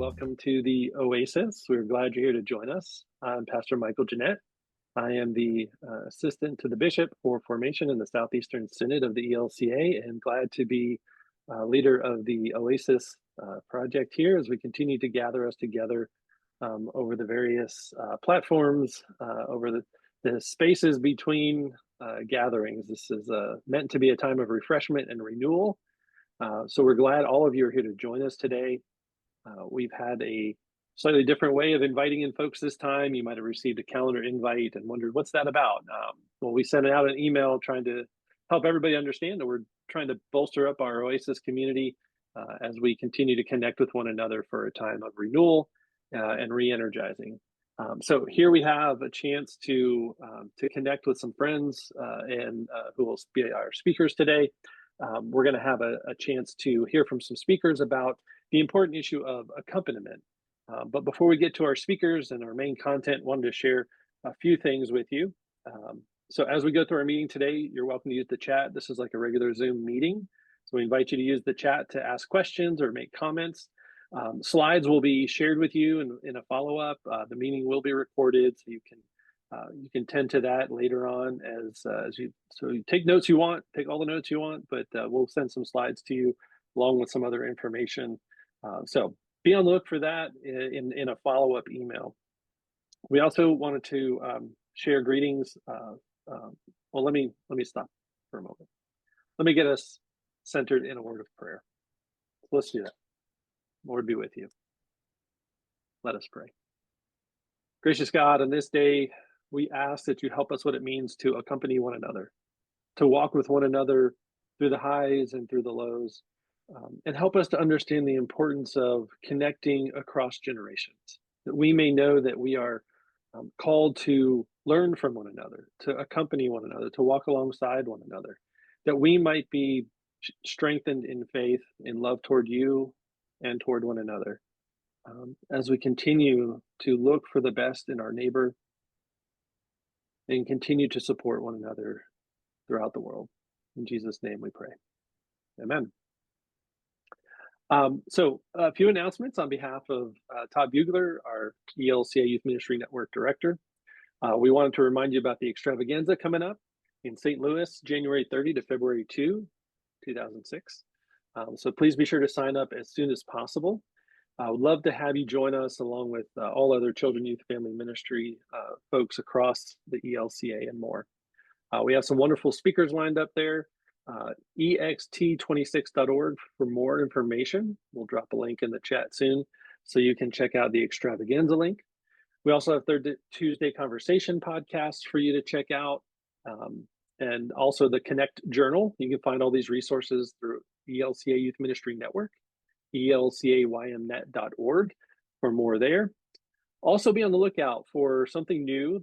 welcome to the Oasis. We're glad you're here to join us. I'm Pastor Michael Jeanette. I am the assistant to the bishop for formation in the Southeastern Synod of the ELCA, and glad to be leader of the Oasis project here as we continue to gather us together over the various platforms, over the spaces between gatherings. This is meant to be a time of refreshment and renewal. So we're glad all of you are here to join us today. We've had a slightly different way of inviting in folks this time. You might have received a calendar invite and wondered, what's that about? Well, we sent out an email trying to help everybody understand that we're trying to bolster up our Oasis community as we continue to connect with one another for a time of renewal and re-energizing. So here we have a chance to connect with some friends and who will be our speakers today. We're going to have a chance to hear from some speakers about the important issue of accompaniment. But before we get to our speakers and our main content, wanted to share a few things with you. So as we go through our meeting today, you're welcome to use the chat. This is like a regular Zoom meeting. So we invite you to use the chat to ask questions or make comments. Slides will be shared with you in a follow-up. The meeting will be recorded, so you can tend to that later on as you take notes you want, take all the notes you want, but we'll send some slides to you along with some other information. So be on the look for that in a follow-up email. We also wanted to share greetings. Well, let me stop for a moment. Let me get us centered in a word of prayer. Let's do that. Lord be with you. Let us pray. Gracious God, on this day, we ask that you help us what it means to accompany one another, to walk with one another through the highs and through the lows, and help us to understand the importance of connecting across generations, that we may know that we are called to learn from one another, to accompany one another, to walk alongside one another, that we might be strengthened in faith, in love toward you and toward one another, as we continue to look for the best in our neighbor and continue to support one another throughout the world. In Jesus' name we pray. Amen. So a few announcements on behalf of Todd Bugler, our ELCA Youth Ministry Network Director. We wanted to remind you about the extravaganza coming up in St. Louis, January 30 to February 2, 2006. So please be sure to sign up as soon as possible. I would love to have you join us along with all other children, youth, family ministry folks across the ELCA and more. We have some wonderful speakers lined up there. ext26.org for more information. We'll drop a link in the chat soon so you can check out the extravaganza link. We also have Third Tuesday Conversation podcasts for you to check out, and also the Connect Journal. You can find all these resources through ELCA Youth Ministry Network, elcaymnet.org for more there. Also be on the lookout for something new.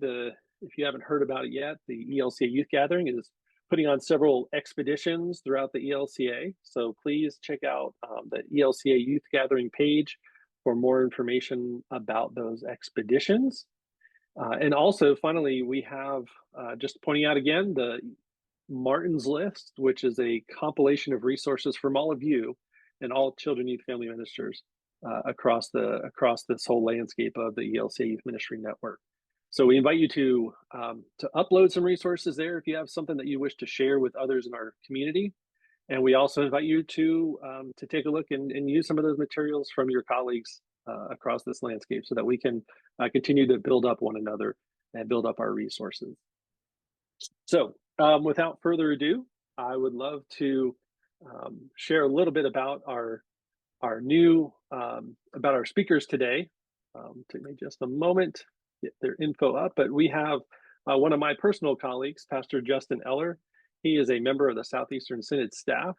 If you haven't heard about it yet, the ELCA Youth Gathering is putting on several expeditions throughout the ELCA. So please check out the ELCA Youth Gathering page for more information about those expeditions. And also, finally, we have, just pointing out again, the Martin's List, which is a compilation of resources from all of you and all children, youth, family ministers across this whole landscape of the ELCA Youth Ministry Network. So we invite you to upload some resources there if you have something that you wish to share with others in our community. And we also invite you to take a look and use some of those materials from your colleagues across this landscape so that we can continue to build up one another and build up our resources. So without further ado, I would love to share a little bit about our speakers today. Take me just a moment, get their info up, but we have one of my personal colleagues, Pastor Justin Eller. He is a member of the Southeastern Synod staff,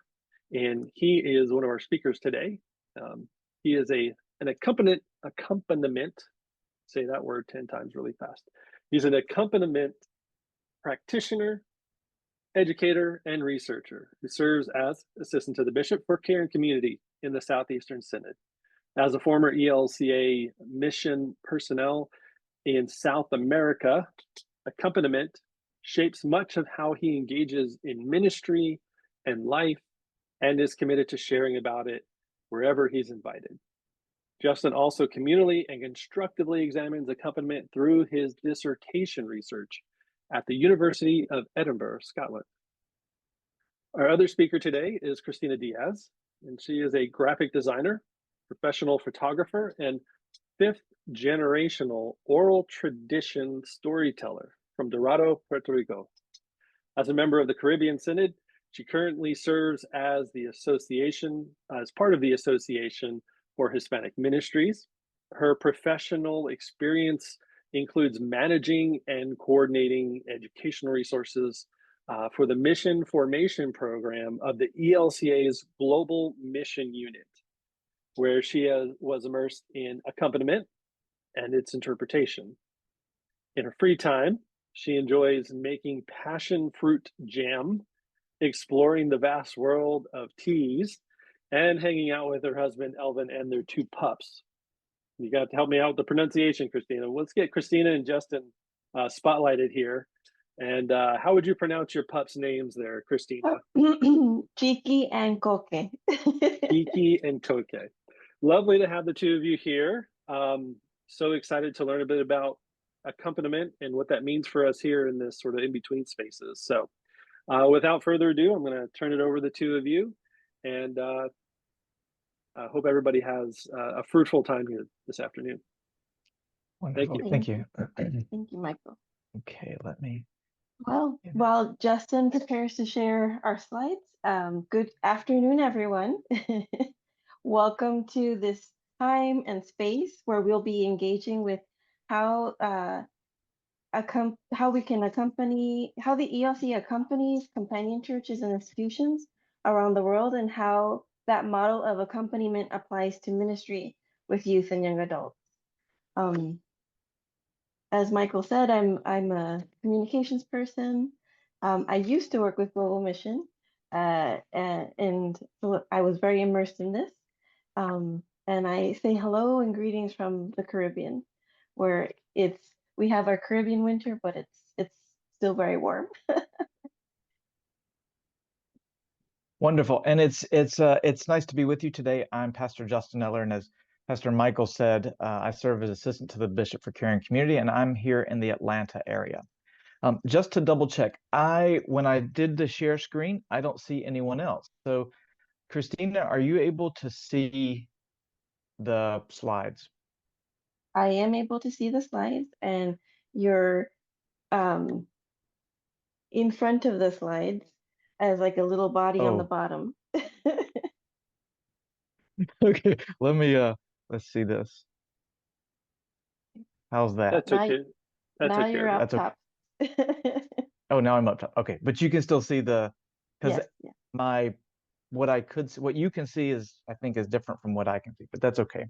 and he is one of our speakers today. He is an accompaniment, say that word 10 times really fast. He's an accompaniment practitioner, educator, and researcher who serves as assistant to the bishop for care and community in the Southeastern Synod. As a former ELCA mission personnel in South America, accompaniment shapes much of how he engages in ministry and life and is committed to sharing about it wherever he's invited. Justin also communally and constructively examines accompaniment through his dissertation research at the University of Edinburgh, Scotland. Our other speaker today is Christina Diaz, and she is a graphic designer, professional photographer, and fifth generational oral tradition storyteller from Dorado, Puerto Rico. As a member of the Caribbean Synod, she currently serves as part of the Association for Hispanic Ministries. Her professional experience includes managing and coordinating educational resources for the Mission Formation Program of the ELCA's Global Mission Unit, where she was immersed in accompaniment and its interpretation. In her free time, she enjoys making passion fruit jam, exploring the vast world of teas, and hanging out with her husband, Elvin, and their two pups. You got to help me out with the pronunciation, Christina. Let's get Christina and Justin spotlighted here. And how would you pronounce your pups' names there, Christina? Chiki and Coque. Kiki and Koke. Lovely to have the two of you here. So excited to learn a bit about accompaniment and what that means for us here in this sort of in-between spaces. So without further ado, I'm going to turn it over to the two of you, and I hope everybody has a fruitful time here this afternoon. Wonderful. Thank you. Thank you, Michael. Okay, let me. Well, while Justin prepares to share our slides, good afternoon, everyone. Welcome to this time and space where we'll be engaging with how we can accompany, how the ELC accompanies companion churches and institutions around the world, and how that model of accompaniment applies to ministry with youth and young adults. As Michael said, I'm a communications person. I used to work with Global Mission, and so I was very immersed in this. And I say hello and greetings from the Caribbean, where we have our Caribbean winter, but it's still very warm. Wonderful, and it's nice to be with you today. I'm Pastor Justin Eller, and as Pastor Michael said, I serve as assistant to the Bishop for Caring Community, and I'm here in the Atlanta area. Just to double check, when I did the share screen, I don't see anyone else. So, Christina, are you able to see the slides? I am able to see the slides, and you're in front of the slides as like a little body on the bottom. Okay, let's see this. How's that? That's okay. Now you're up top. Oh, now I'm up top. Okay, but you can still see because what you can see is, I think, is different from what I can see, but that's okay.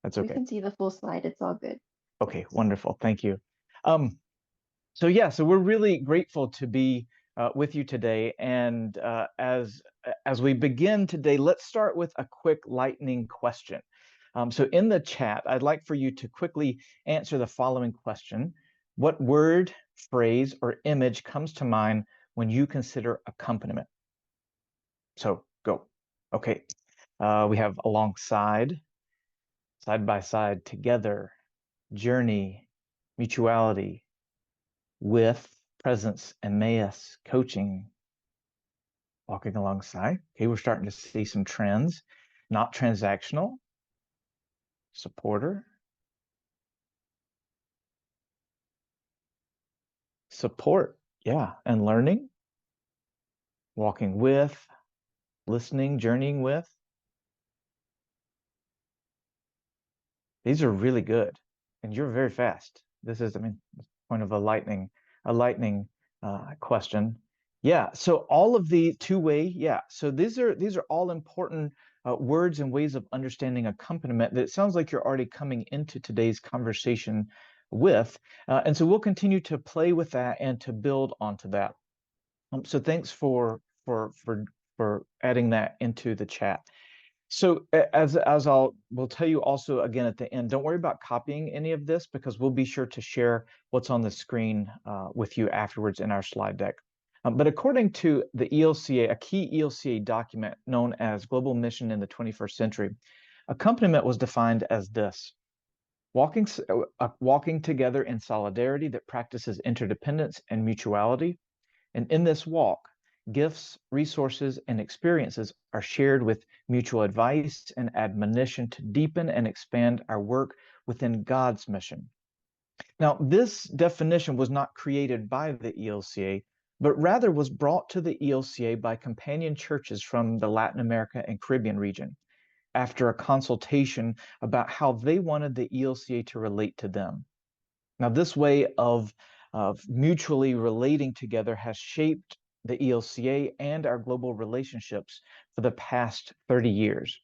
That's okay. We can see the full slide. It's all good. Okay, wonderful. Thank you. So we're really grateful to be with you today. And as we begin today, let's start with a quick lightning question. So in the chat, I'd like for you to quickly answer the following question. What word, phrase, or image comes to mind when you consider accompaniment? So go. Okay. We have alongside, side by side, together, journey, mutuality, with, presence, Emmaus, coaching, walking alongside. Okay, we're starting to see some trends. Not transactional, supporter, support, yeah, and learning, walking with, listening, journeying with. These are really good, and you're very fast. This is, point of a lightning question. Yeah, so all of the two-way, yeah. So these are all important words and ways of understanding accompaniment that it sounds like you're already coming into today's conversation with. And so we'll continue to play with that and to build onto that. So thanks for adding that into the chat. So as we'll tell you also again at the end, don't worry about copying any of this, because we'll be sure to share what's on the screen with you afterwards in our slide deck. But according to the ELCA, a key ELCA document known as Global Mission in the 21st Century, Accompaniment was defined as this: walking together in solidarity that practices interdependence and mutuality. And in this walk, gifts, resources, and experiences are shared with mutual advice and admonition to deepen and expand our work within God's mission. Now, this definition was not created by the ELCA, but rather was brought to the ELCA by companion churches from the Latin America and Caribbean region after a consultation about how they wanted the ELCA to relate to them. Now, this way of mutually relating together has shaped the ELCA and our global relationships for the past 30 years.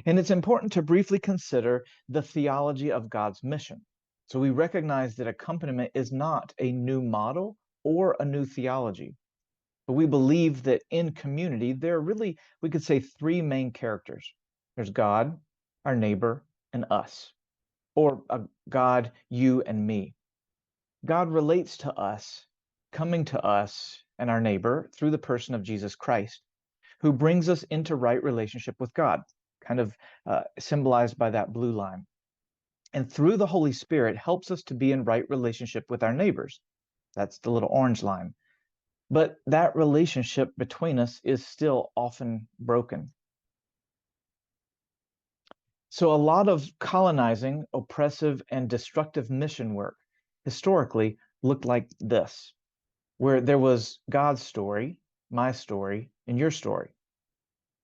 And it's important to briefly consider the theology of God's mission. So we recognize that accompaniment is not a new model or a new theology, but we believe that in community, there are really, we could say, three main characters. There's God, our neighbor, and us, or God, you, and me. God relates to us, coming to us and our neighbor through the person of Jesus Christ, who brings us into right relationship with God, kind of symbolized by that blue line. And through the Holy Spirit helps us to be in right relationship with our neighbors. That's the little orange line. But that relationship between us is still often broken. So a lot of colonizing, oppressive, and destructive mission work historically looked like this, where there was God's story, my story, and your story.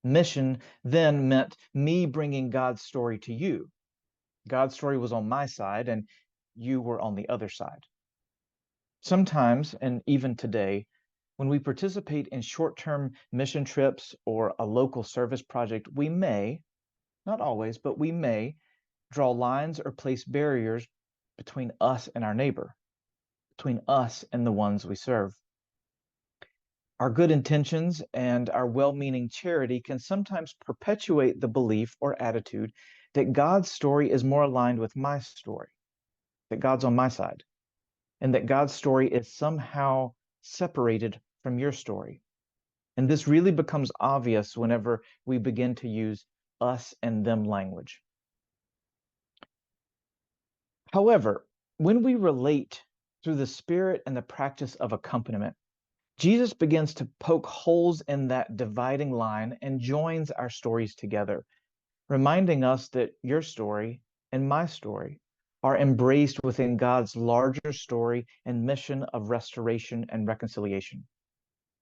Mission then meant me bringing God's story to you. God's story was on my side, and you were on the other side. Sometimes, and even today, when we participate in short-term mission trips or a local service project, we may, not always, but we may draw lines or place barriers between us and our neighbor, between us and the ones we serve. Our good intentions and our well-meaning charity can sometimes perpetuate the belief or attitude that God's story is more aligned with my story, that God's on my side, and that God's story is somehow separated from your story. And this really becomes obvious whenever we begin to use us and them language. However, when we relate through the spirit and the practice of accompaniment, Jesus begins to poke holes in that dividing line and joins our stories together, reminding us that your story and my story are embraced within God's larger story and mission of restoration and reconciliation.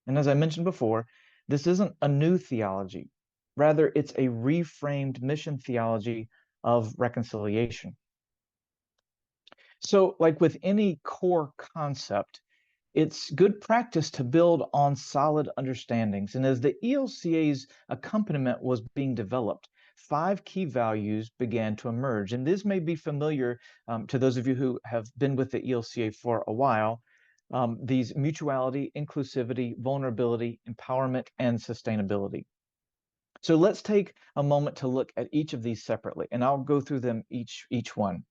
And as I mentioned before, this isn't a new theology. Rather, it's a reframed mission theology of reconciliation. So, like with any core concept, it's good practice to build on solid understandings. And as the ELCA's accompaniment was being developed, 5 key values began to emerge. And this may be familiar to those of you who have been with the ELCA for a while. These mutuality, inclusivity, vulnerability, empowerment, and sustainability. So let's take a moment to look at each of these separately, and I'll go through them each one.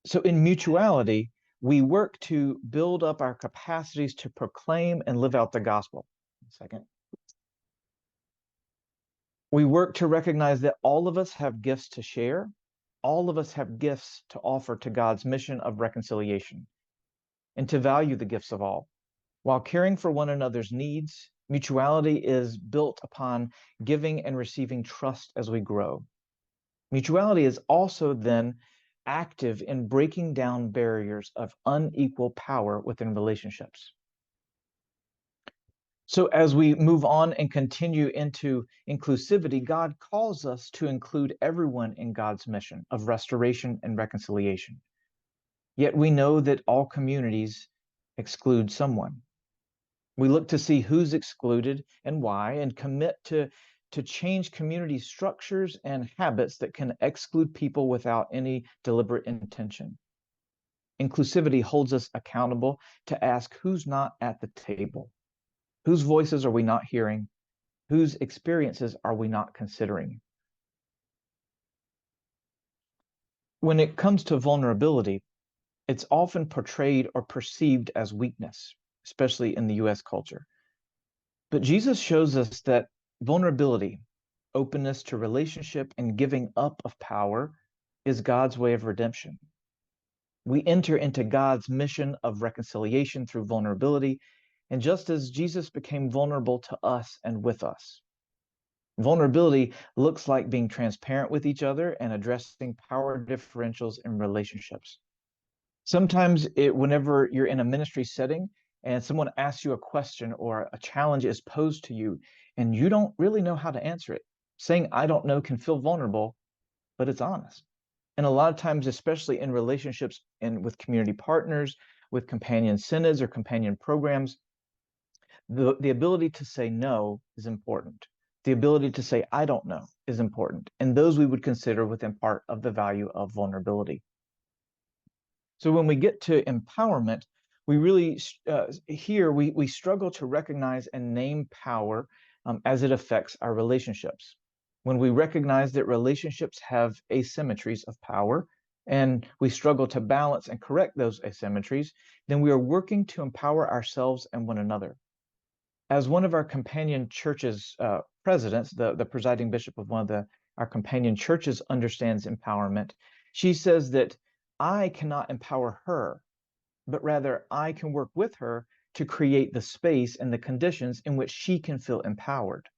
So in mutuality, we work to build up our capacities to proclaim and live out the gospel. Second. We work to recognize that all of us have gifts to share. All of us have gifts to offer to God's mission of reconciliation, and to value the gifts of all. While caring for one another's needs, mutuality is built upon giving and receiving trust as we grow. Mutuality is also then active in breaking down barriers of unequal power within relationships. So as we move on and continue into inclusivity, God calls us to include everyone in God's mission of restoration and reconciliation. Yet we know that all communities exclude someone. We look to see who's excluded and why, and commit to change community structures and habits that can exclude people without any deliberate intention. Inclusivity holds us accountable to ask who's not at the table. Whose voices are we not hearing? Whose experiences are we not considering? When it comes to vulnerability, it's often portrayed or perceived as weakness, especially in the US culture. But Jesus shows us that vulnerability, openness to relationship, and giving up of power is God's way of redemption. We enter into God's mission of reconciliation through vulnerability, and just as Jesus became vulnerable to us and with us. Vulnerability looks like being transparent with each other and addressing power differentials in relationships. Sometimes whenever you're in a ministry setting and someone asks you a question or a challenge is posed to you and you don't really know how to answer it, saying, I don't know, can feel vulnerable, but it's honest. And a lot of times, especially in relationships and with community partners, with companion synods or companion programs, the ability to say no is important. The ability to say, I don't know, is important. And those we would consider within part of the value of vulnerability. So when we get to empowerment, we really, here, we struggle to recognize and name power as it affects our relationships. When we recognize that relationships have asymmetries of power, and we struggle to balance and correct those asymmetries, then we are working to empower ourselves and one another. As one of our companion churches presidents, the presiding bishop of one of our companion churches understands empowerment, she says that I cannot empower her, but rather I can work with her to create the space and the conditions in which she can feel empowered.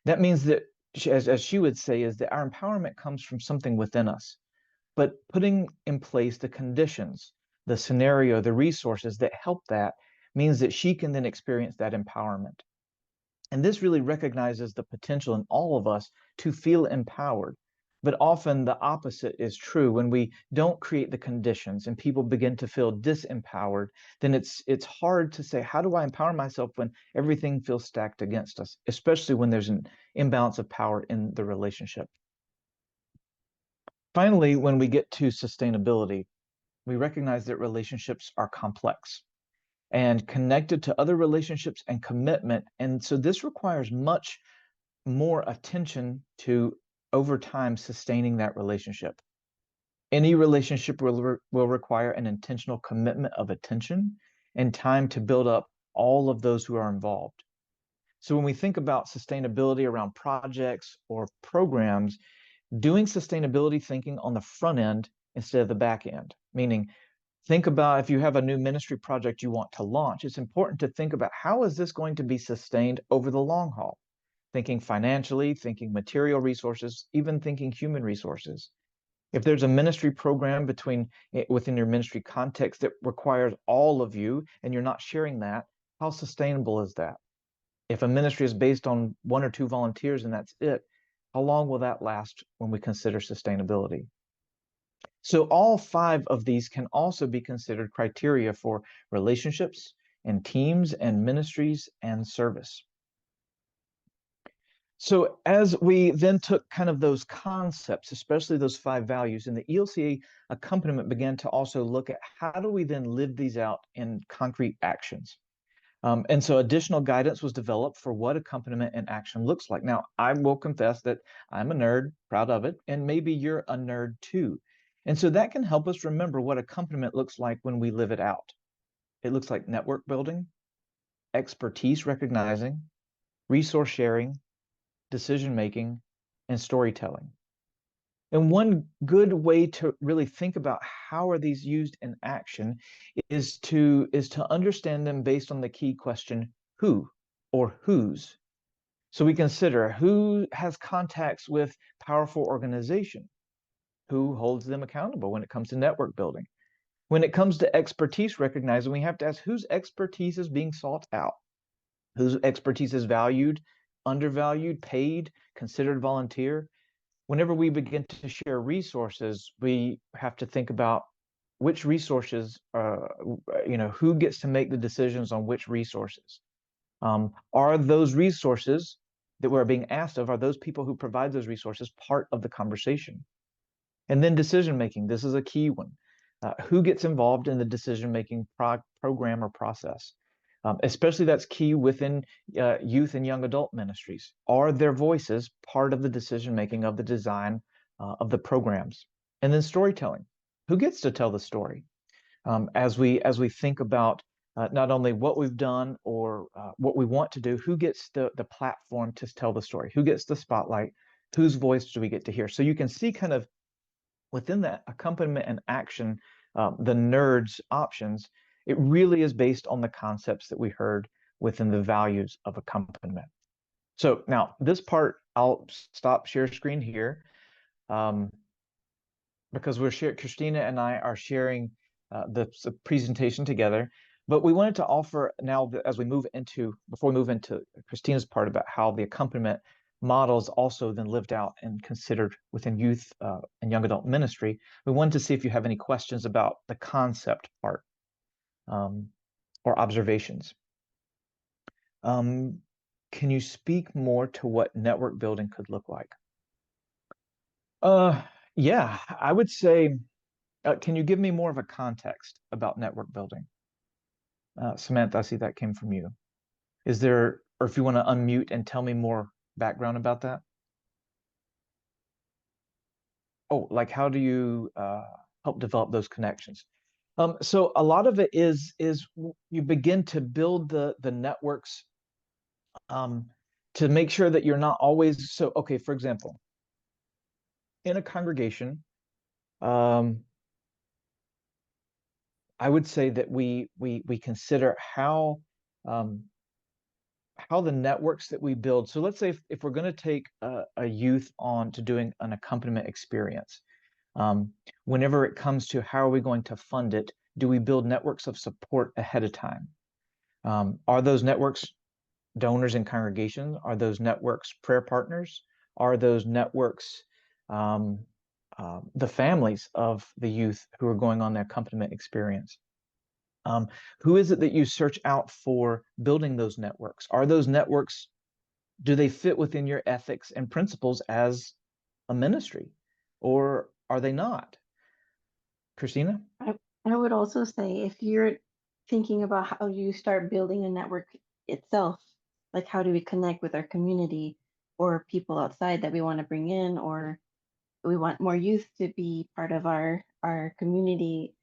That means that, as she would say, is that our empowerment comes from something within us, but putting in place the conditions, the scenario, the resources that help that means that she can then experience that empowerment. And this really recognizes the potential in all of us to feel empowered. But often the opposite is true. When we don't create the conditions and people begin to feel disempowered, then it's hard to say, how do I empower myself when everything feels stacked against us, especially when there's an imbalance of power in the relationship. Finally, when we get to sustainability, we recognize that relationships are complex and connected to other relationships and commitment. And so this requires much more attention to, over time, sustaining that relationship. Any relationship will require an intentional commitment of attention and time to build up all of those who are involved. So when we think about sustainability around projects or programs, doing sustainability thinking on the front end instead of the back end, meaning think about if you have a new ministry project you want to launch, it's important to think about how is this going to be sustained over the long haul? Thinking financially, thinking material resources, even thinking human resources. If there's a ministry program within your ministry context that requires all of you and you're not sharing that, how sustainable is that? If a ministry is based on 1 or 2 volunteers and that's it, how long will that last when we consider sustainability? So all 5 of these can also be considered criteria for relationships and teams and ministries and service. So as we then took kind of those concepts, especially those 5 values, and the ELCA accompaniment began to also look at how do we then live these out in concrete actions. And so additional guidance was developed for what accompaniment in action looks like. Now, I will confess that I'm a nerd, proud of it, and maybe you're a nerd too. And so that can help us remember what accompaniment looks like when we live it out. It looks like network building, expertise recognizing, resource sharing, decision-making, and storytelling. And one good way to really think about how are these used in action is to understand them based on the key question, who or whose. So we consider who has contacts with powerful organization, who holds them accountable when it comes to network building. When it comes to expertise recognizing, we have to ask whose expertise is being sought out, whose expertise is valued, undervalued, paid, considered volunteer. Whenever we begin to share resources, we have to think about which resources, who gets to make the decisions on which resources. Are those resources that we're being asked of, are those people who provide those resources part of the conversation? And then decision-making, this is a key one. Who gets involved in the decision-making program or process? Especially that's key within youth and young adult ministries. Are their voices part of the decision-making of the design of the programs? And then storytelling. Who gets to tell the story? As we think about not only what we've done or what we want to do, who gets the platform to tell the story? Who gets the spotlight? whose voice do we get to hear? So you can see kind of within that accompaniment and action, the nerds options, it really is based on the concepts that we heard within the values of accompaniment. So now this part, I'll stop share screen here because Christina and I are sharing the presentation together. But we wanted to offer now, as we move into, before we move into Christina's part about how the accompaniment models also then lived out and considered within youth and young adult ministry, we wanted to see if you have any questions about the concept part or observations. Can you speak more to what network building could look like? Yeah, I would say, can you give me more of a context about network building? Samantha, I see that came from you. Is there, or if you want to unmute and tell me more background about that? Oh, like how do you help develop those connections? So a lot of it is you begin to build the networks to make sure that you're not always so okay. For example, in a congregation, I would say that we consider how the networks that we build. So let's say if we're going to take a youth on to doing an accompaniment experience, whenever it comes to how are we going to fund it, do we build networks of support ahead of time? Are those networks donors in congregation? Are those networks prayer partners? Are those networks the families of the youth who are going on the accompaniment experience? Who is it that you search out for building those networks? Are those networks, do they fit within your ethics and principles as a ministry, or are they not? Christina? I would also say if you're thinking about how you start building a network itself, like how do we connect with our community or people outside that we want to bring in, or we want more youth to be part of our community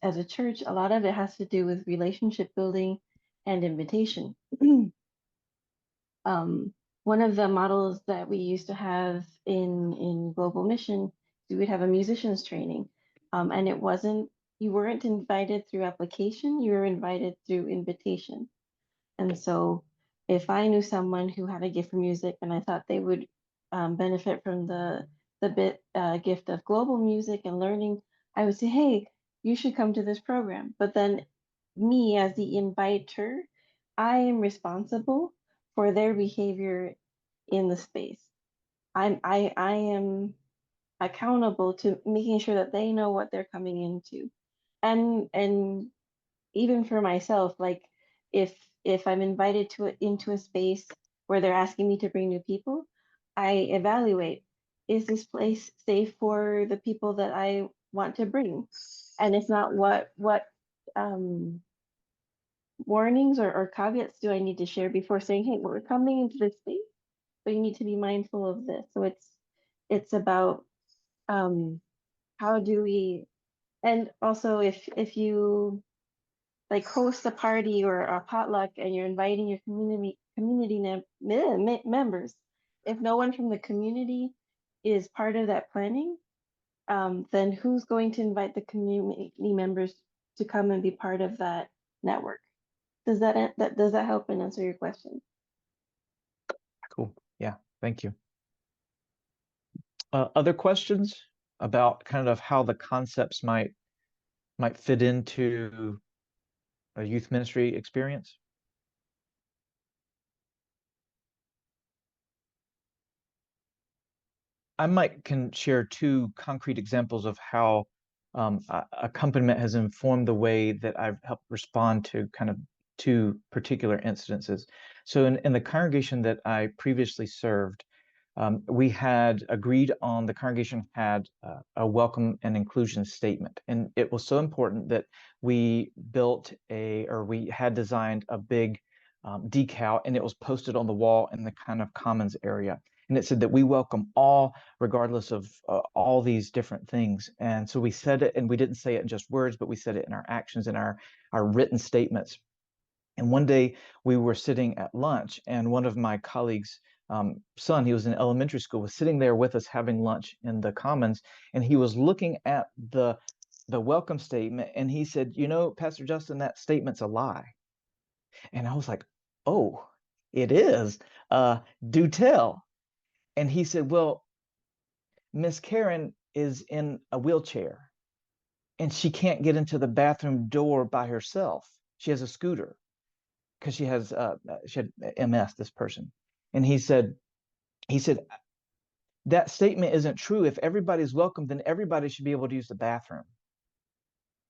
as a church, a lot of it has to do with relationship building and invitation. One of the models that we used to have in Global Mission, we would have a musicians training, and it wasn't you weren't invited through application, you were invited through invitation. And so if I knew someone who had a gift for music and I thought they would benefit from the gift of global music and learning, I would say, hey, you should come to this program. But then me as the inviter, I am responsible for their behavior in the space. I am accountable to making sure that they know what they're coming into. And even for myself, like if I'm invited into a space where they're asking me to bring new people, I evaluate, is this place safe for the people that I want to bring? And it's not what um, warnings or caveats do I need to share before saying, hey, we're coming into this space, but you need to be mindful of this. So it's about how do we, and also if you like host a party or a potluck and you're inviting your members, if no one from the community is part of that planning, then who's going to invite the community members to come and be part of that network? Does that help and answer your question? Cool. Yeah, thank you. Other questions about kind of how the concepts might fit into a youth ministry experience? I might can share two concrete examples of how accompaniment has informed the way that I've helped respond to kind of two particular incidences. So in the congregation that I previously served, we had agreed on, the congregation had a welcome and inclusion statement. And it was so important that we we had designed a big decal, and it was posted on the wall in the kind of commons area. And it said that we welcome all, regardless of all these different things. And so we said it, and we didn't say it in just words, but we said it in our actions and our written statements. And one day we were sitting at lunch, and one of my colleagues son, he was in elementary school, was sitting there with us having lunch in the Commons, and he was looking at the welcome statement, and he said, "You know, Pastor Justin, that statement's a lie." And I was like, "Oh, it is. Do tell." And he said, "Well, Miss Karen is in a wheelchair, and she can't get into the bathroom door by herself. She has a scooter because she had MS, this person." And he said that statement isn't true. If everybody's welcome, then everybody should be able to use the bathroom.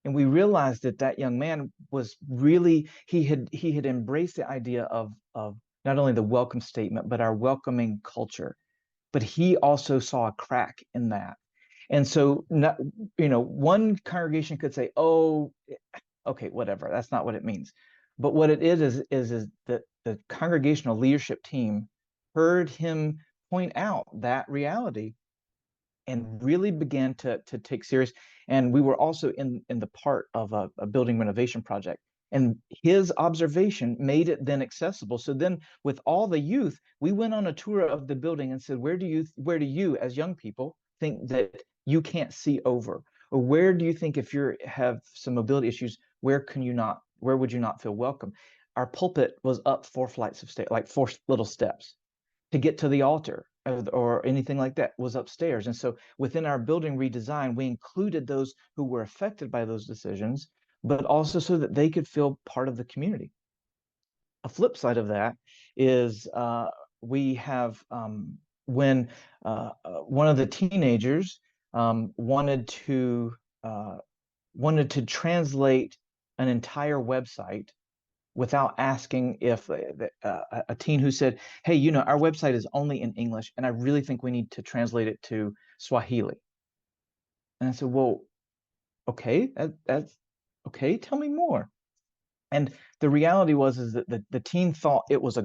And we realized that that young man was really, he had embraced the idea of not only the welcome statement, but our welcoming culture. But he also saw a crack in that. And so, not, one congregation could say, "Oh, okay, whatever. That's not what it means." But what it is that the congregational leadership team heard him point out that reality and really began to take serious. And we were also in the part of a building renovation project. And his observation made it then accessible. So then with all the youth, we went on a tour of the building and said, where do you as young people think that you can't see over? Or where do you think, if you have some mobility issues, where would you not feel welcome? Our pulpit was up 4 flights of stairs, like 4 little steps. To get to the altar or anything like that was upstairs. And so within our building redesign, we included those who were affected by those decisions, but also so that they could feel part of the community. A flip side of that is we have when one of the teenagers wanted to translate an entire website without asking if a teen who said, "Hey, our website is only in English, and I really think we need to translate it to Swahili." And I said, "Well, okay, that's okay. Tell me more." And the reality is that the teen thought it was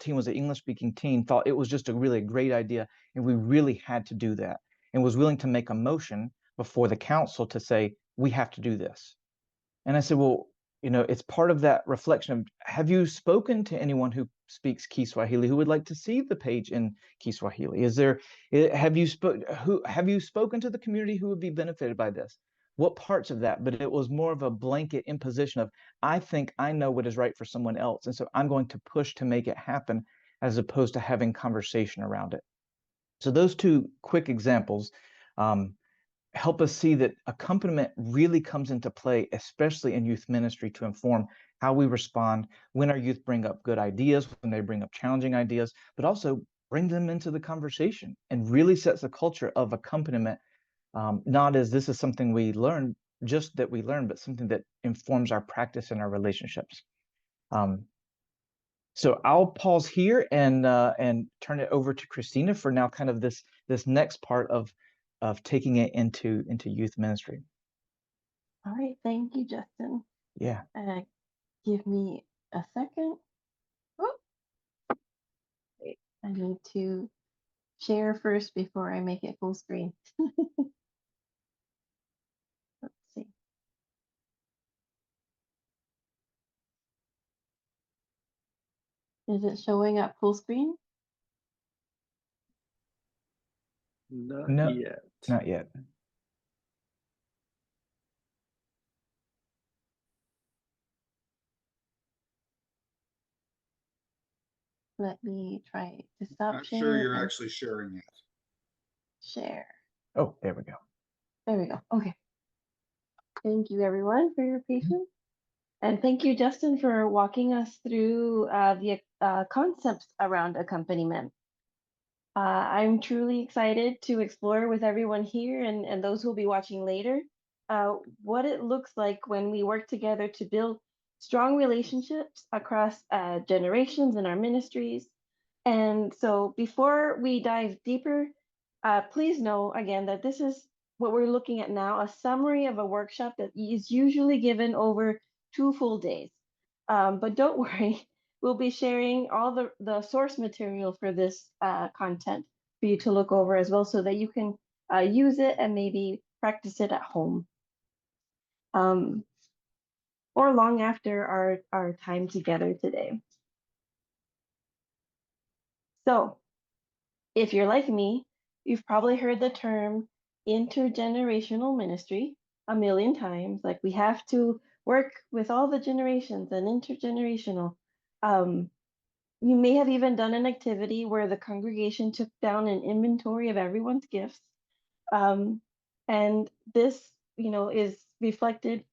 teen was an English speaking teen, thought it was just a great idea, and we really had to do that, and was willing to make a motion before the council to say we have to do this. And I said, "Well, it's part of that reflection of, have you spoken to anyone who speaks Kiswahili who would like to see the page in Kiswahili? Have you spoken to the community who would be benefited by this? What parts of that?" But it was more of a blanket imposition of, I think I know what is right for someone else, and so I'm going to push to make it happen, as opposed to having conversation around it. So those two quick examples help us see that accompaniment really comes into play, especially in youth ministry, to inform how we respond when our youth bring up good ideas, when they bring up challenging ideas, but also bring them into the conversation, and really sets a culture of accompaniment, not as this is something we learn, just that we learn, but something that informs our practice and our relationships. So I'll pause here and turn it over to Christina for now, kind of this next part of taking it into youth ministry. All right, thank you, Justin. Yeah. Give me a second. Oh, wait, I need to share first before I make it full screen. Let's see. Is it showing up full screen? Not yet. Not yet. Let me try to stop Not sharing. sure you're actually sharing yet. Share. Oh, there we go. There we go. Okay. Thank you, everyone, for your patience. And thank you, Justin, for walking us through the concepts around accompaniment. I'm truly excited to explore with everyone here and those who will be watching later what it looks like when we work together to build strong relationships across generations in our ministries. And so before we dive deeper, please know again that this is what we're looking at now, a summary of a workshop that is usually given over 2 full days. But don't worry, we'll be sharing all the source material for this content for you to look over as well, so that you can use it and maybe practice it at home. Or long after our time together today. So If you're like me, you've probably heard the term intergenerational ministry a million times. Like we have to work with all the generations and intergenerational. Um, you may have even done an activity where the congregation took down an inventory of everyone's gifts. Um, and this, is reflected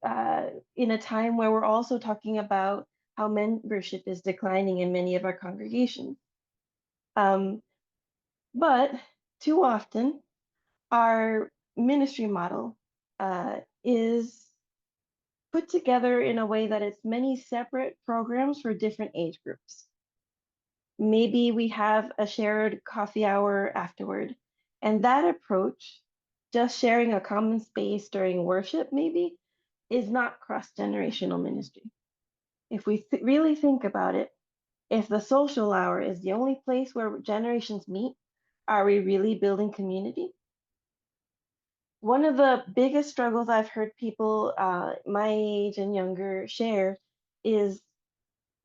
in a time where we're also talking about how membership is declining in many of our congregations. Um, but too often, our ministry model is put together in a way that it's many separate programs for different age groups. Maybe we have a shared coffee hour afterward, and that approach, just sharing a common space during worship, maybe, is not cross-generational ministry. If we really think about it, if the social hour is the only place where generations meet, are we really building community? One of the biggest struggles I've heard people my age and younger share is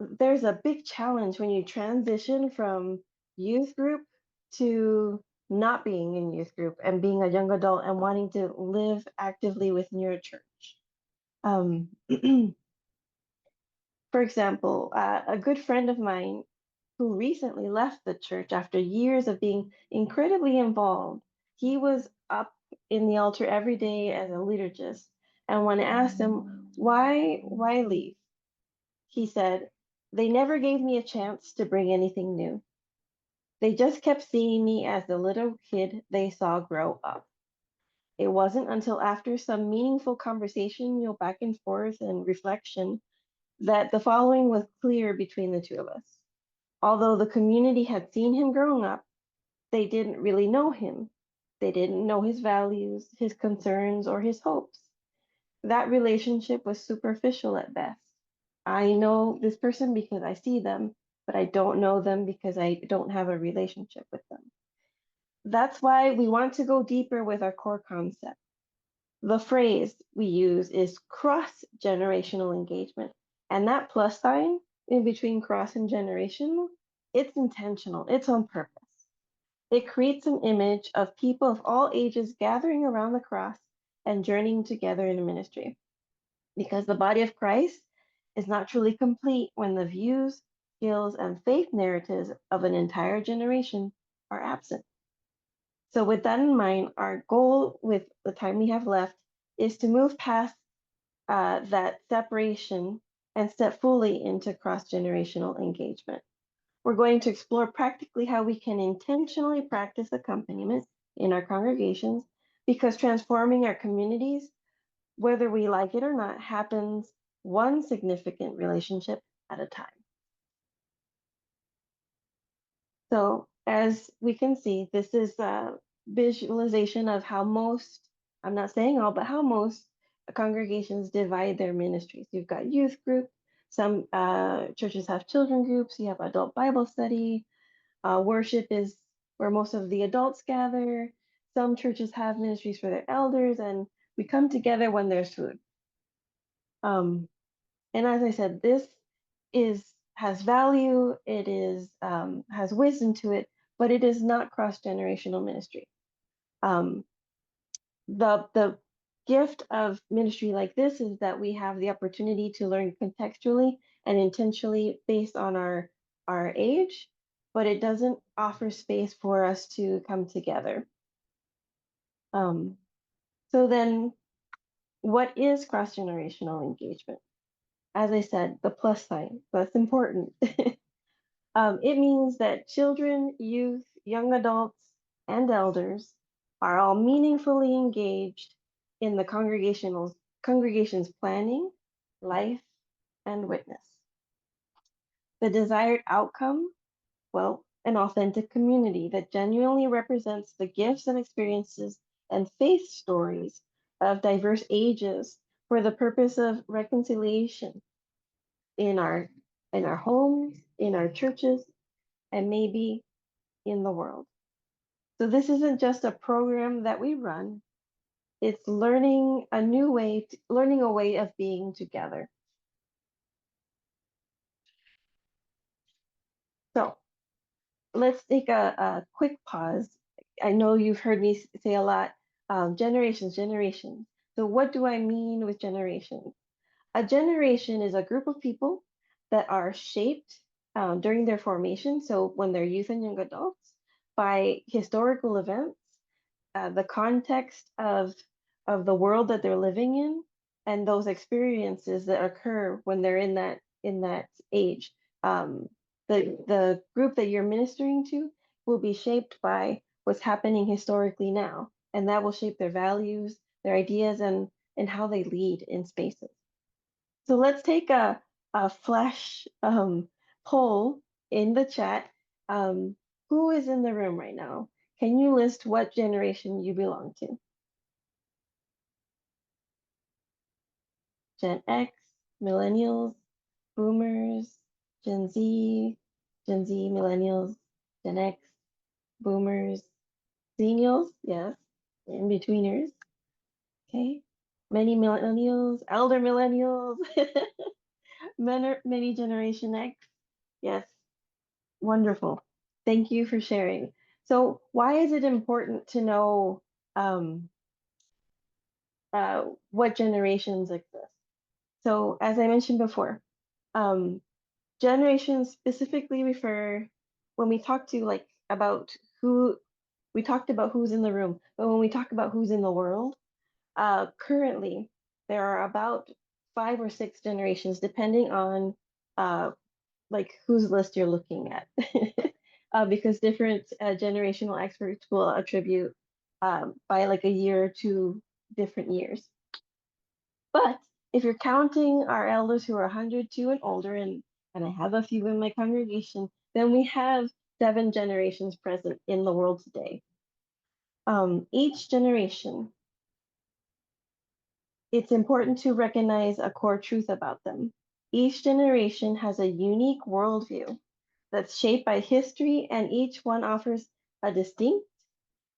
there's a big challenge when you transition from youth group to not being in youth group and being a young adult and wanting to live actively within your church. Um, for example, a good friend of mine who recently left the church after years of being incredibly involved. He was up in the altar every day as a liturgist. And when I asked him, why leave? He said, they never gave me a chance to bring anything new. They just kept seeing me as the little kid they saw grow up. It wasn't until after some meaningful conversation, back and forth and reflection, that the following was clear between the two of us. Although the community had seen him growing up, they didn't really know him. They didn't know his values, his concerns, or his hopes. That relationship was superficial at best. I know this person because I see them, but I don't know them because I don't have a relationship with them. That's why we want to go deeper with our core concept. The phrase we use is cross-generational engagement, and that plus sign in between cross and generational, it's intentional, it's on purpose. It creates an image of people of all ages gathering around the cross and journeying together in a ministry. Because the body of Christ is not truly complete when the views, skills, and faith narratives of an entire generation are absent. So, with that in mind, our goal with the time we have left is to move past that separation and step fully into cross generational engagement. We're going to explore practically how we can intentionally practice accompaniment in our congregations because transforming our communities, whether we like it or not, happens one significant relationship at a time. So as we can see, this is a visualization of how most, I'm not saying all, but how most congregations divide their ministries. You've got youth group, some churches have children groups, you have adult Bible study, worship is where most of the adults gather. Some churches have ministries for their elders, and we come together when there's food. And as I said, this has value. It is has wisdom to it, but it is not cross-generational ministry. The gift of ministry like this is that we have the opportunity to learn contextually and intentionally based on our age, but it doesn't offer space for us to come together. So then, what is cross-generational engagement? As I said, the plus sign, that's important. It means that children, youth, young adults, and elders are all meaningfully engaged in the congregation's planning, life, and witness. The desired outcome, well, an authentic community that genuinely represents the gifts and experiences and faith stories of diverse ages for the purpose of reconciliation in our homes, in our churches, and maybe in the world. So this isn't just a program that we run, it's learning a way of being together. So let's take a quick pause. I know you've heard me say a lot, generations, generations. So what do I mean with generations? A generation is a group of people that are shaped during their formation, so when they're youth and young adults, by historical events, the context of the world that they're living in, and those experiences that occur when they're in that age. Um, the group that you're ministering to will be shaped by what's happening historically now, and that will shape their values, their ideas, and how they lead in spaces. So let's take a flash poll in the chat. Who is in the room right now? Can you list what generation you belong to? Gen X, Millennials, Boomers, Gen Z, Gen Z, Millennials, Gen X, Boomers, Xennials, yes, in-betweeners, okay. Many Millennials, Elder Millennials, many Generation X, yes. Wonderful. Thank you for sharing. So why is it important to know um, what generations exist? So as I mentioned before, um, generations specifically refer, when we talk to like about who, we talked about who's in the room, but when we talk about who's in the world, currently there are about 5 or 6 generations, depending on like whose list you're looking at. Because different generational experts will attribute by like a year to different years. But if you're counting our elders who are 102 and older, and I have a few in my congregation, then we have 7 generations present in the world today. Each generation, it's important to recognize a core truth about them. Each generation has a unique worldview that's shaped by history, and each one offers a distinct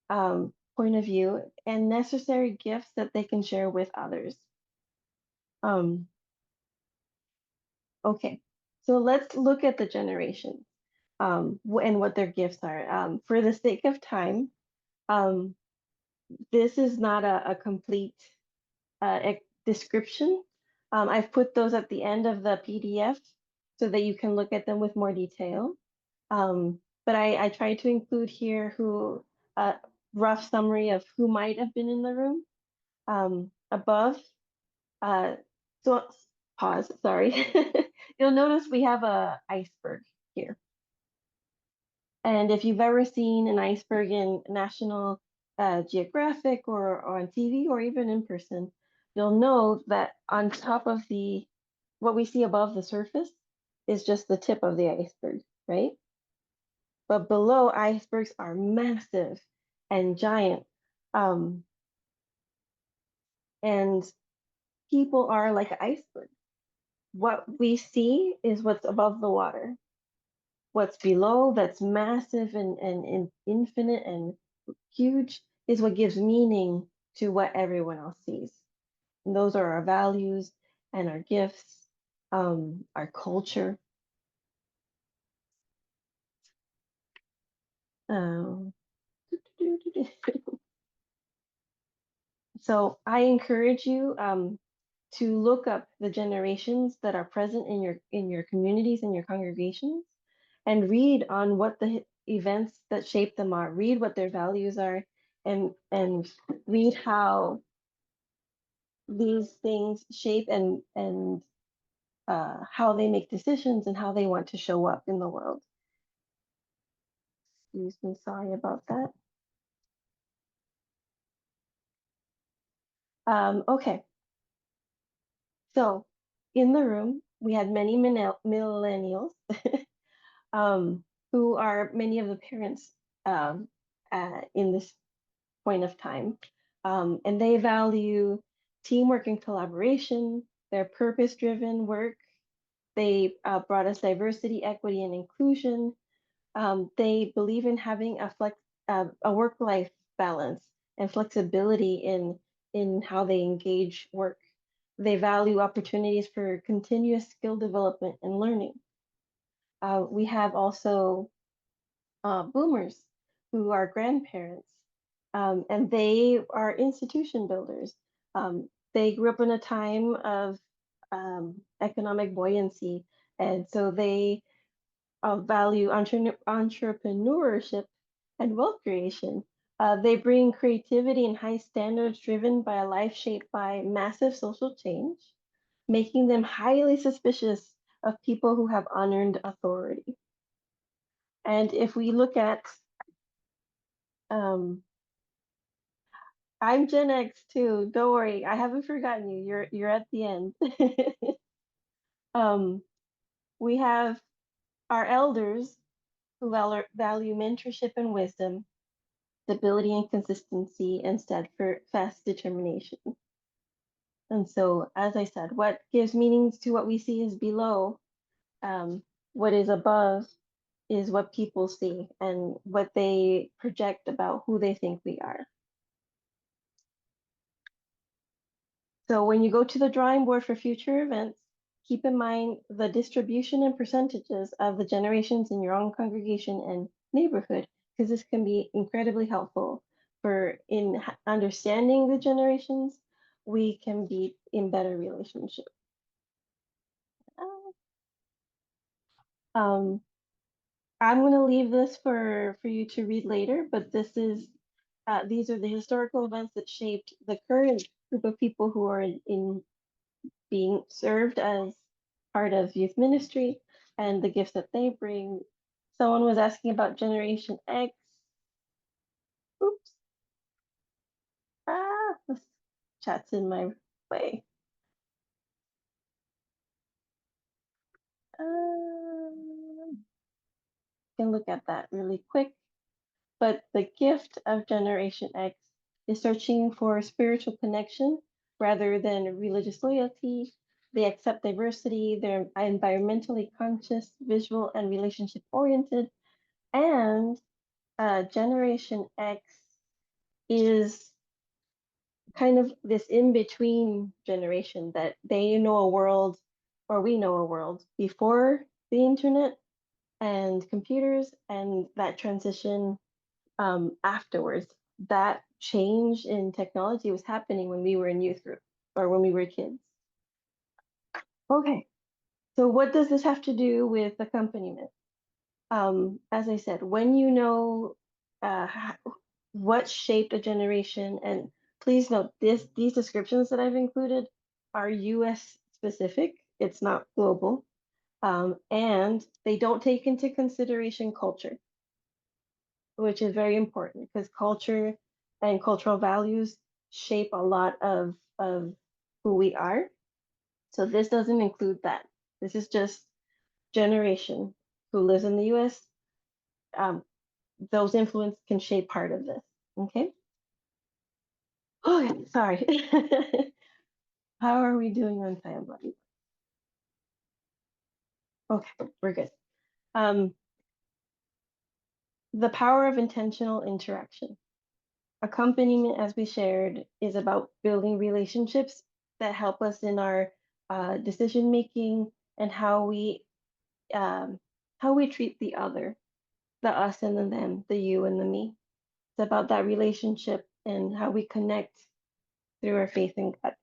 point of view and necessary gifts that they can share with others. Okay, so let's look at the generations and what their gifts are. For the sake of time, um, this is not a complete description. I've put those at the end of the PDF so that you can look at them with more detail. But I try to include here who a rough summary of who might have been in the room. Above, so pause, sorry. You'll notice we have a iceberg here. And if you've ever seen an iceberg in National Geographic or on TV or even in person, you'll know that on top of what we see above the surface is just the tip of the iceberg, right? But below, icebergs are massive and giant. And people are like an iceberg. What we see is what's above the water. What's below, that's massive and infinite and huge, is what gives meaning to what everyone else sees. And those are our values and our gifts, our culture. So I encourage you to look up the generations that are present in your communities and your congregations, and read on what the events that shape them are. Read what their values are, and read how these things shape and how they make decisions and how they want to show up in the world. Excuse me, sorry about that. Okay, so in the room we had many millennials who are many of the parents in this point of time. And they value teamwork and collaboration, their purpose-driven work. They brought us diversity, equity, and inclusion. They believe in having a work-life balance and flexibility in how they engage work. They value opportunities for continuous skill development and learning. We have also boomers who are grandparents, and they are institution builders. They grew up in a time of economic buoyancy, and so they value entrepreneurship and wealth creation. They bring creativity and high standards driven by a life shaped by massive social change, making them highly suspicious of people who have unearned authority. And if we look at, um, I'm Gen X too. Don't worry, I haven't forgotten you. You're at the end. um, we have our elders who value mentorship and wisdom, stability and consistency, and steadfast determination. And so, as I said, what gives meanings to what we see is below. What is above is what people see and what they project about who they think we are. So when you go to the drawing board for future events, keep in mind the distribution and percentages of the generations in your own congregation and neighborhood, because this can be incredibly helpful for in understanding the generations. We can be in better relationship. Um, I'm going to leave this for you to read later, but these are the historical events that shaped the current group of people who are in being served as part of youth ministry and the gifts that they bring. Someone was asking about Generation X. Oops. This chat's in my way. Can look at that really quick. But the gift of Generation X is searching for spiritual connection rather than religious loyalty. They accept diversity, they're environmentally conscious, visual, and relationship oriented. And Generation X is kind of this in between generation that they know a world, or we know a world before the internet and computers, and that transition afterwards. That change in technology was happening when we were in youth group or when we were kids. Okay, so what does this have to do with accompaniment? As I said, when you know what shaped a generation, and please note these descriptions that I've included are US specific, it's not global, and they don't take into consideration culture, which is very important because culture and cultural values shape a lot of who we are. So this doesn't include that. This is just generation who lives in the US. Um, those influence can shape part of this. Okay. Oh, sorry. How are we doing on time, buddy? Okay, we're good. The power of intentional interaction. Accompaniment, as we shared, is about building relationships that help us in our decision making and how we treat the other, the us and the them, the you and the me. It's about that relationship and how we connect through our faith in God.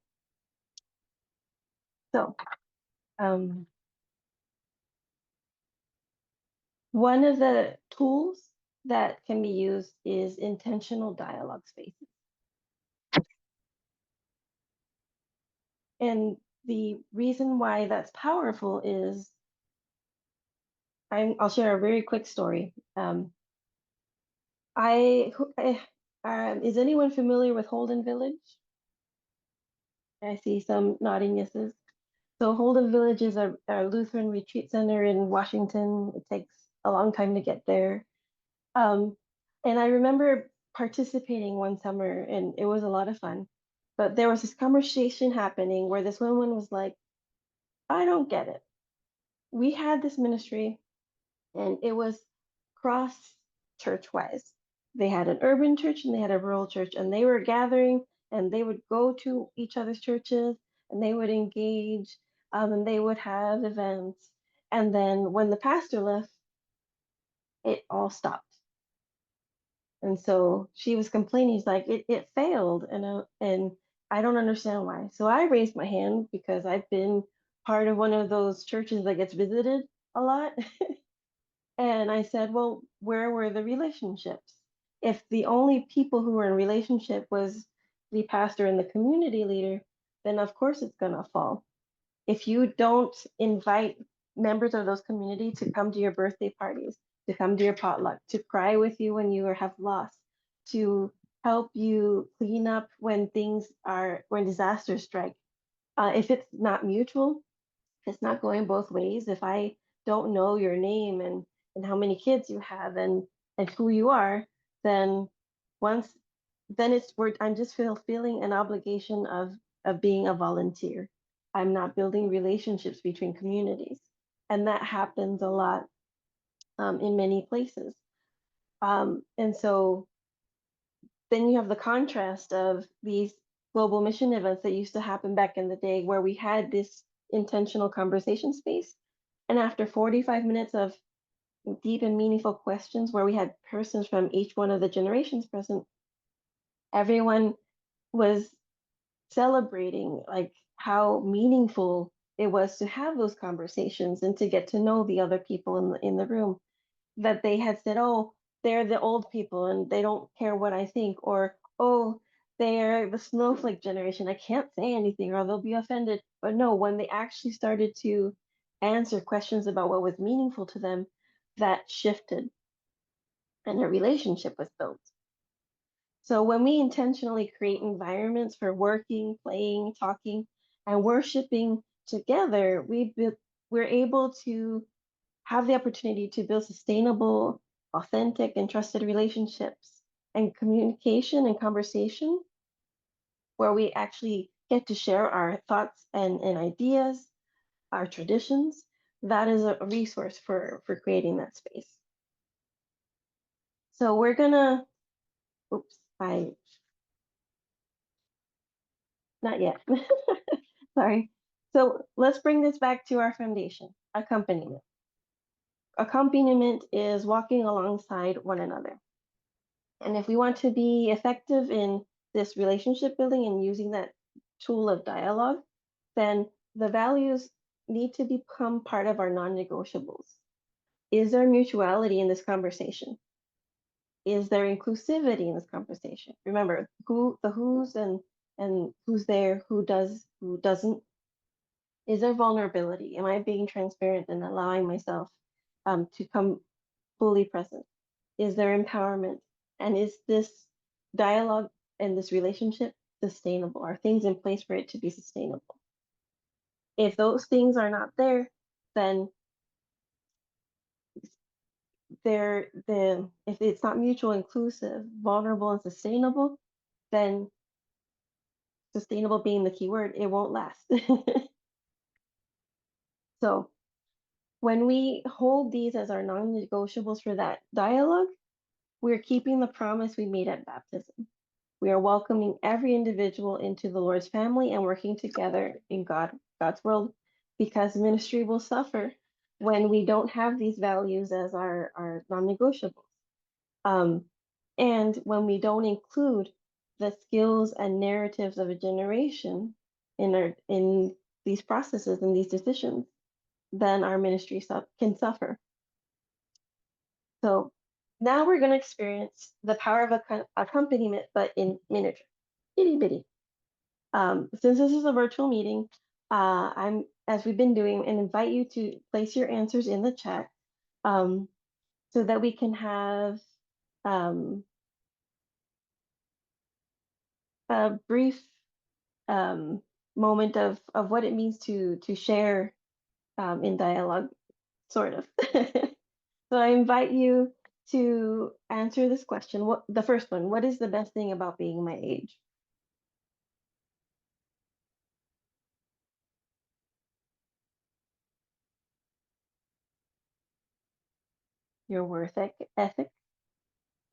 So, one of the tools that can be used is intentional dialogue spaces. And the reason why that's powerful is I'll share a very quick story. Is anyone familiar with Holden Village? I see some nodding yeses. So Holden Village is a Lutheran retreat center in Washington. It takes a long time to get there. And I remember participating one summer and it was a lot of fun. But there was this conversation happening where this woman was like, I don't get it. We had this ministry and it was cross church wise. They had an urban church and they had a rural church, and they were gathering and they would go to each other's churches and they would engage, and they would have events. And then when the pastor left, it all stopped. And so she was complaining. She's like, it failed, and I don't understand why. So I raised my hand because I've been part of one of those churches that gets visited a lot. And I said, well, where were the relationships? If the only people who were in relationship was the pastor and the community leader, then of course it's gonna fall. If you don't invite members of those community to come to your birthday parties, to come to your potluck, to cry with you when you have lost, to help you clean up when when disasters strike. If it's not mutual, if it's not going both ways, if I don't know your name and how many kids you have and who you are, then once then I'm just feeling an obligation of being a volunteer. I'm not building relationships between communities, and that happens a lot in many places. And so then you have the contrast of these global mission events that used to happen back in the day where we had this intentional conversation space. And after 45 minutes of deep and meaningful questions where we had persons from each one of the generations present, everyone was celebrating like how meaningful it was to have those conversations and to get to know the other people in the room, that they had said, oh, they're the old people and they don't care what I think, or oh, they're the snowflake generation, I can't say anything or they'll be offended. But no, when they actually started to answer questions about what was meaningful to them, that shifted and a relationship was built. So when we intentionally create environments for working, playing, talking, and worshiping together, we're able to have the opportunity to build sustainable, authentic, and trusted relationships and communication and conversation where we actually get to share our thoughts and ideas, our traditions. That is a resource for creating that space. So we're gonna, oops, not yet. Sorry. So let's bring this back to our foundation, accompaniment. Accompaniment is walking alongside one another. And if we want to be effective in this relationship building and using that tool of dialogue, then the values need to become part of our non-negotiables. Is there mutuality in this conversation? Is there inclusivity in this conversation? Remember, the who's and who's there, who does, who doesn't. Is there vulnerability? Am I being transparent and allowing myself to come fully present? Is there empowerment? And is this dialogue and this relationship sustainable? Are things in place for it to be sustainable? If those things are not there, then if it's not mutual, inclusive, vulnerable, and sustainable, then sustainable being the key word, it won't last. So when we hold these as our non-negotiables for that dialogue, we're keeping the promise we made at baptism. We are welcoming every individual into the Lord's family and working together in God's world, because ministry will suffer when we don't have these values as our non-negotiables. And when we don't include the skills and narratives of a generation in these processes and these decisions, then our ministry can suffer. So now we're going to experience the power of accompaniment, but in miniature, itty bitty. Since this is a virtual meeting, as we've been doing, and invite you to place your answers in the chat so that we can have a brief moment of what it means to share in dialogue, sort of. So I invite you to answer this question. The first one, what is the best thing about being my age? Your worth ethic,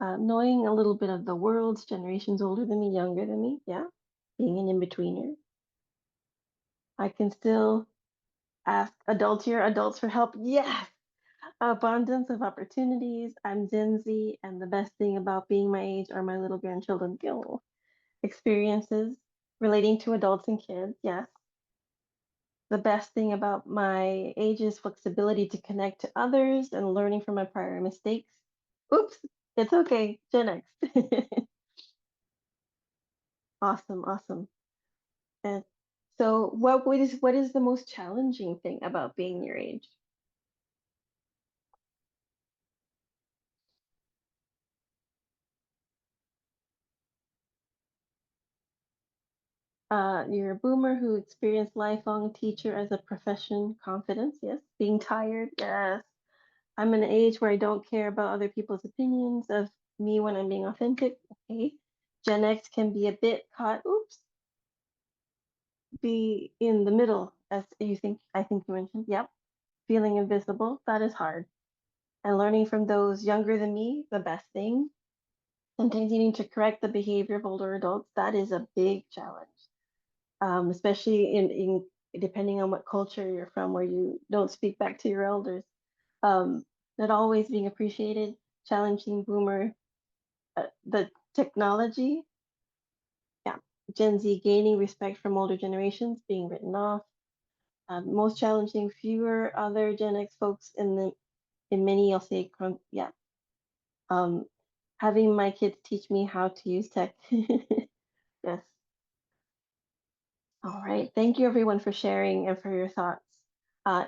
knowing a little bit of the world's generations older than me, younger than me, yeah, being an in-betweener. I can still ask adults for help, yes. Abundance of opportunities. I'm Gen Z, and the best thing about being my age are my little grandchildren. Yo, experiences relating to adults and kids. Yes. The best thing about my age is flexibility to connect to others and learning from my prior mistakes. Oops, it's okay. Gen X. Awesome, awesome. And so what is the most challenging thing about being your age? You're a boomer who experienced lifelong teacher as a profession, confidence, yes. Being tired, yes. I'm in an age where I don't care about other people's opinions of me when I'm being authentic. Okay. Gen X can be a bit caught, oops, be in the middle, as I think you mentioned. Yep. Feeling invisible, that is hard. And learning from those younger than me, the best thing. Sometimes needing to correct the behavior of older adults, that is a big challenge. Especially in depending on what culture you're from, where you don't speak back to your elders. Um, Not always being appreciated, challenging boomer, the technology, yeah, Gen Z gaining respect from older generations, being written off. Most challenging, fewer other Gen X folks in many, I'll say, yeah. Um, Having my kids teach me how to use tech. Yes. All right. Thank you everyone for sharing and for your thoughts. Uh,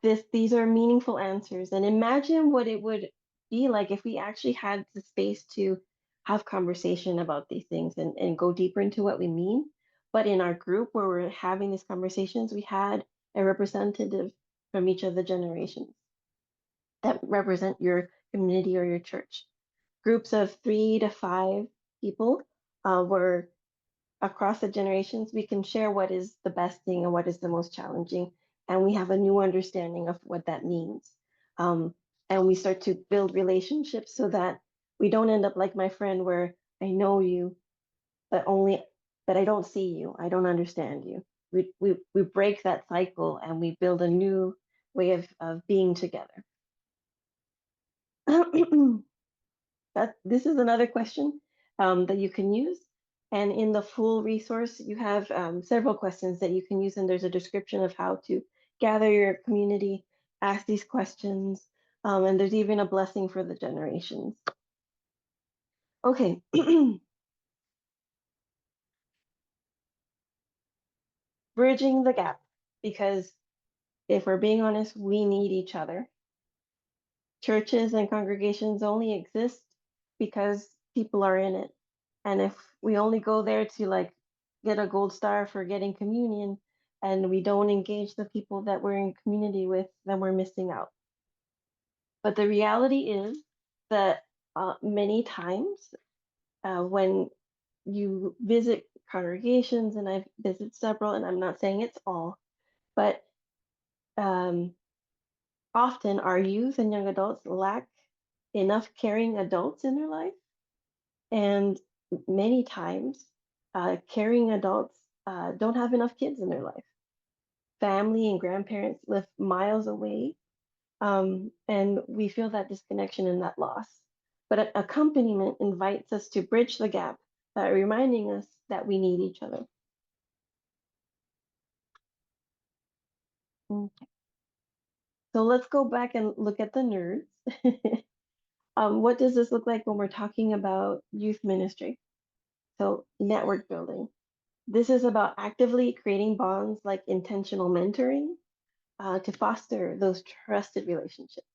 these are meaningful answers, and imagine what it would be like if we actually had the space to have conversation about these things and go deeper into what we mean. But in our group where we're having these conversations, we had a representative from each of the generations that represent your community or your church. Groups of 3 to 5 people were across the generations. We can share what is the best thing and what is the most challenging, and we have a new understanding of what that means. Um, and we start to build relationships so that we don't end up like my friend where I know you, but I don't see you, I don't understand you. We break that cycle and we build a new way of being together. This is another question that you can use. And in the full resource, you have several questions that you can use, and there's a description of how to gather your community, ask these questions, and there's even a blessing for the generations. Okay. Bridging the gap, because if we're being honest, we need each other. Churches and congregations only exist because people are in it. And if we only go there to like get a gold star for getting communion and we don't engage the people that we're in community with, then we're missing out. But the reality is that many times when you visit congregations, and I've visited several, and I'm not saying it's all, but um, often our youth and young adults lack enough caring adults in their life. And many times, caring adults don't have enough kids in their life. Family and grandparents live miles away, and we feel that disconnection and that loss. But accompaniment invites us to bridge the gap by reminding us that we need each other. Okay. So let's go back and look at the nerds. What does this look like when we're talking about youth ministry? So network building. This is about actively creating bonds like intentional mentoring to foster those trusted relationships.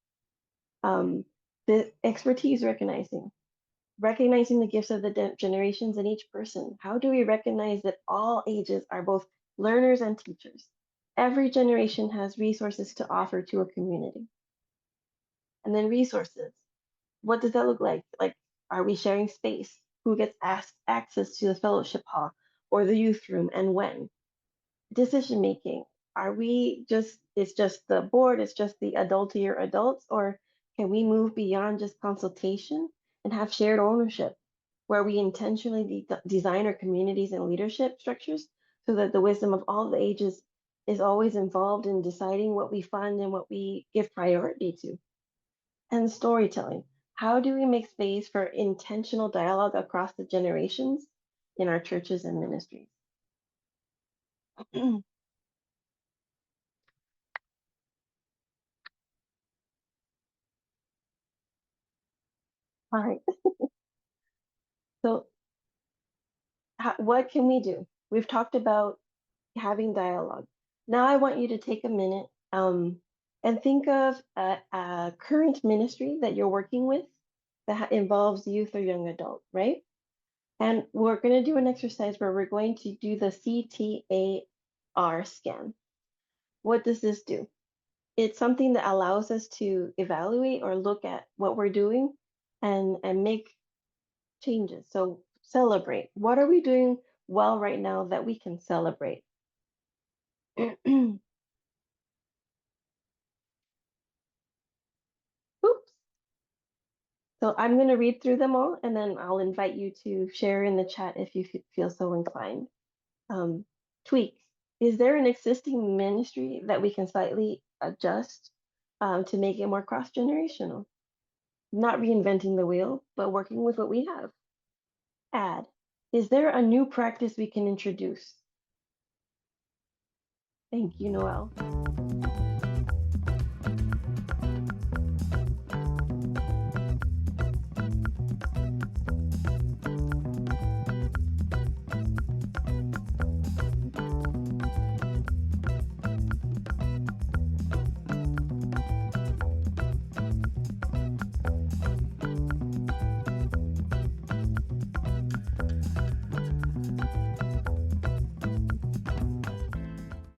The expertise recognizing the gifts of the generations in each person. How do we recognize that all ages are both learners and teachers? Every generation has resources to offer to a community. And then resources. What does that look like? Like, are we sharing space? Who gets access to the fellowship hall or the youth room and when? Decision making. Are we just, it's just the board, it's just the adultier adults, or can we move beyond just consultation and have shared ownership where we intentionally design our communities and leadership structures so that the wisdom of all the ages is always involved in deciding what we fund and what we give priority to. And storytelling. How do we make space for intentional dialogue across the generations in our churches and ministries? All right. So, what can we do? We've talked about having dialogue. Now, I want you to take a minute and think of a current ministry that you're working with that involves youth or young adult, right? And we're going to do an exercise where we're going to do the CTAR scan. What does this do? It's something that allows us to evaluate or look at what we're doing and make changes. So celebrate. What are we doing well right now that we can celebrate? Oops. So I'm going to read through them all, and then I'll invite you to share in the chat if you feel so inclined. Tweak. Is there an existing ministry that we can slightly adjust to make it more cross-generational? Not reinventing the wheel, but working with what we have. Add. Is there a new practice we can introduce? Thank you, Noel.